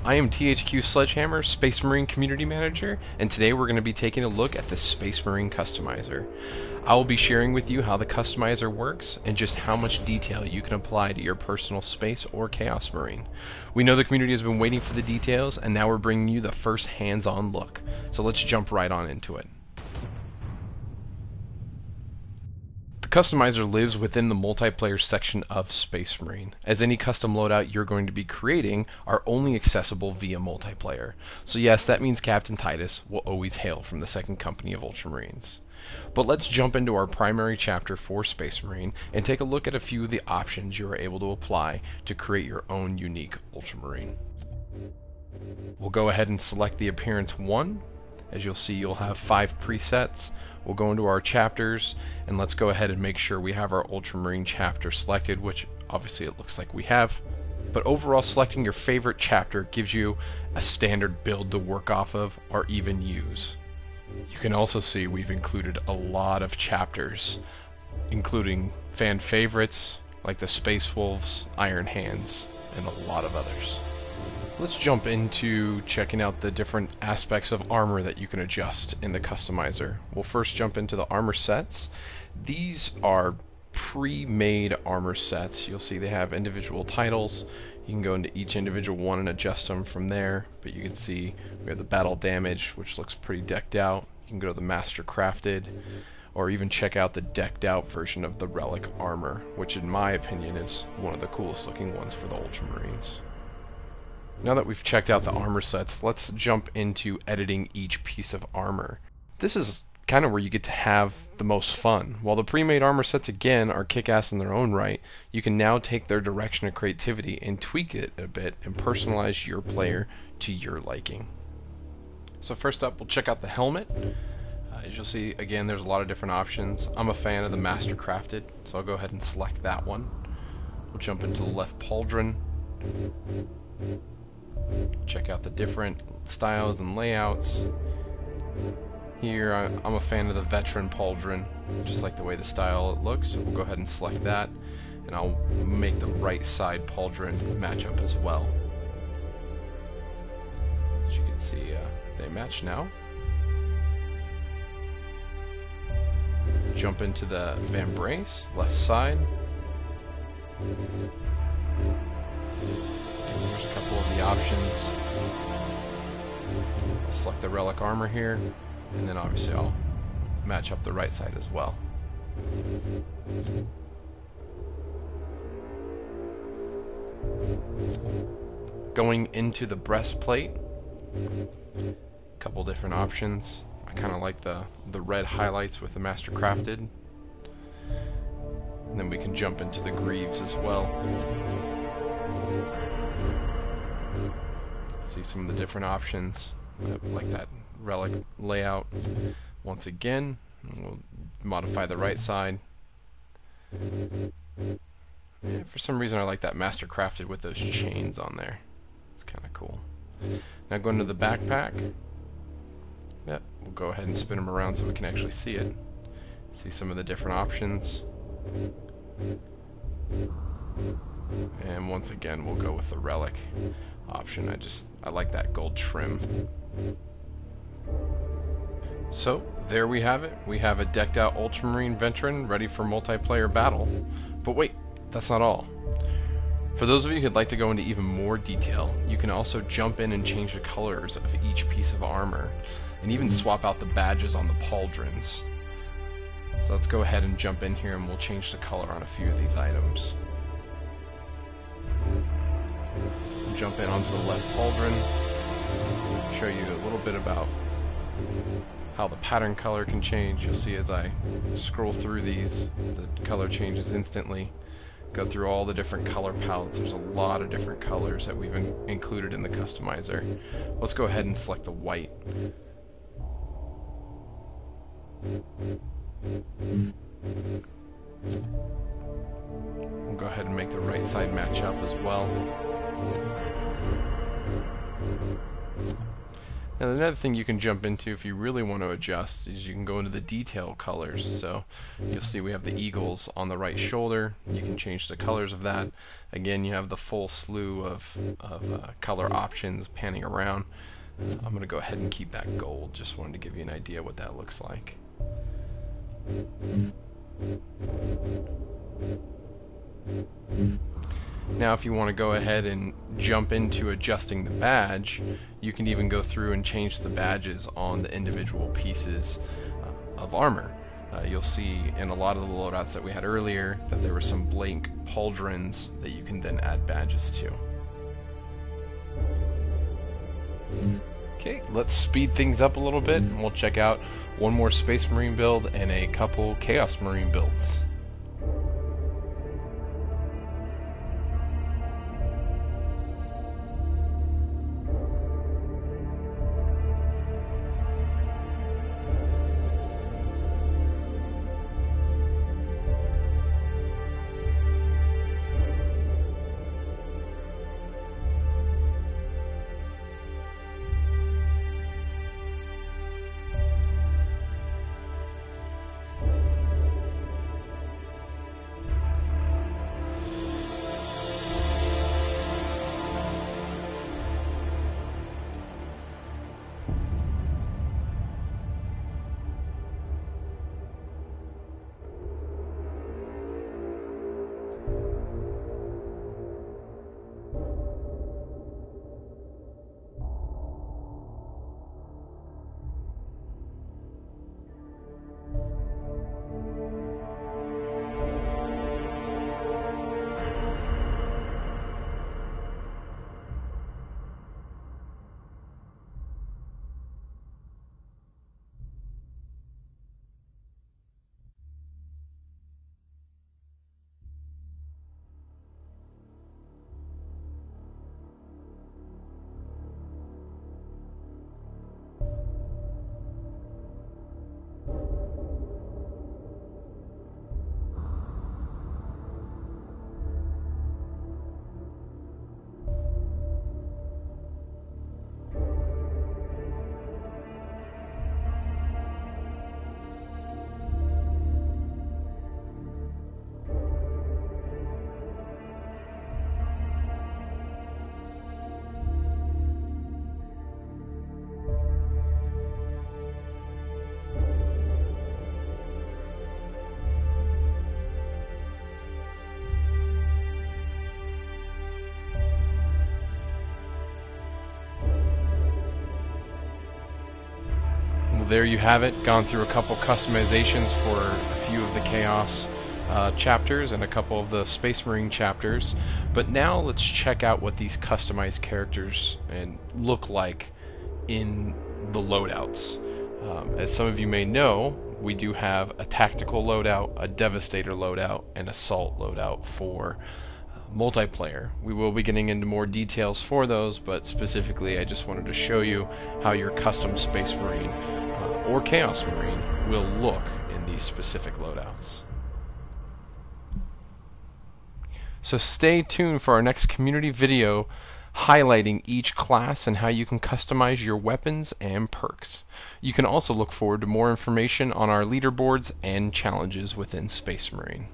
I am THQ Sledgehammer, Space Marine Community Manager, and today we're going to be taking a look at the Space Marine Customizer. I will be sharing with you how the Customizer works and just how much detail you can apply to your personal Space or Chaos Marine. We know the community has been waiting for the details, and now we're bringing you the first hands-on look. So let's jump right on into it. The Customizer lives within the multiplayer section of Space Marine, as any custom loadout you're going to be creating are only accessible via multiplayer. So yes, that means Captain Titus will always hail from the second company of Ultramarines. But let's jump into our primary chapter for Space Marine and take a look at a few of the options you are able to apply to create your own unique Ultramarine. We'll go ahead and select the Appearance 1. As you'll see, you'll have 5 presets. We'll go into our chapters, and let's go ahead and make sure we have our Ultramarine chapter selected, which obviously it looks like we have. But overall, selecting your favorite chapter gives you a standard build to work off of or even use. You can also see we've included a lot of chapters, including fan favorites like the Space Wolves, Iron Hands, and a lot of others. Let's jump into checking out the different aspects of armor that you can adjust in the Customizer. We'll first jump into the armor sets. These are pre-made armor sets. You'll see they have individual titles. You can go into each individual one and adjust them from there, but you can see we have the battle damage, which looks pretty decked out. You can go to the Master Crafted, or even check out the decked out version of the Relic armor, which in my opinion is one of the coolest looking ones for the Ultramarines. Now that we've checked out the armor sets, let's jump into editing each piece of armor. This is kind of where you get to have the most fun. While the pre-made armor sets again are kick-ass in their own right, you can now take their direction of creativity and tweak it a bit and personalize your player to your liking. So first up, we'll check out the helmet. As you'll see, again, there's a lot of different options. I'm a fan of the Master Crafted, so I'll go ahead and select that one. We'll jump into the left pauldron. Check out the different styles and layouts. Here I'm a fan of the veteran pauldron, just like the way the style looks, so we'll go ahead and select that, and I'll make the right side pauldron match up as well. As you can see, they match now. Jump into the vambrace, left side. There's a couple of the options. Select the Relic armor here, and then obviously I'll match up the right side as well. Going into the breastplate, a couple different options. I kind of like the red highlights with the Master Crafted. And then we can jump into the greaves as well. See some of the different options, like that Relic layout. Once again, we'll modify the right side. Yeah, for some reason I like that Master Crafted with those chains on there. It's kind of cool. Now going to the backpack. Yep, we'll go ahead and spin them around so we can actually see it. See some of the different options. And once again, we'll go with the Relic option. I like that gold trim. So there we have it. We have a decked out Ultramarine veteran ready for multiplayer battle. But wait, that's not all. For those of you who'd like to go into even more detail, you can also jump in and change the colors of each piece of armor, and even swap out the badges on the pauldrons. So let's go ahead and jump in here and we'll change the color on a few of these items. We'll jump in onto the left pauldron, show you a little bit about how the pattern color can change. You'll see as I scroll through these, the color changes instantly. Go through all the different color palettes. There's a lot of different colors that we've included in the Customizer. Let's go ahead and select the white. We'll go ahead and make the right side match up as well. Now another thing you can jump into if you really want to adjust is you can go into the detail colors. So you'll see we have the eagles on the right shoulder. You can change the colors of that. Again, you have the full slew of color options panning around. I'm going to go ahead and keep that gold. Just wanted to give you an idea what that looks like. Now if you want to go ahead and jump into adjusting the badge, you can even go through and change the badges on the individual pieces of armor. You'll see in a lot of the loadouts that we had earlier that there were some blank pauldrons that you can then add badges to. Okay, let's speed things up a little bit and we'll check out one more Space Marine build and a couple Chaos Marine builds. There you have it. Gone through a couple customizations for a few of the Chaos chapters and a couple of the Space Marine chapters. But now let's check out what these customized characters look like in the loadouts. As some of you may know, we do have a tactical loadout, a devastator loadout, and assault loadout for multiplayer. We will be getting into more details for those, but specifically I just wanted to show you how your custom Space Marine or Chaos Marine will look in these specific loadouts. So stay tuned for our next community video highlighting each class and how you can customize your weapons and perks. You can also look forward to more information on our leaderboards and challenges within Space Marine.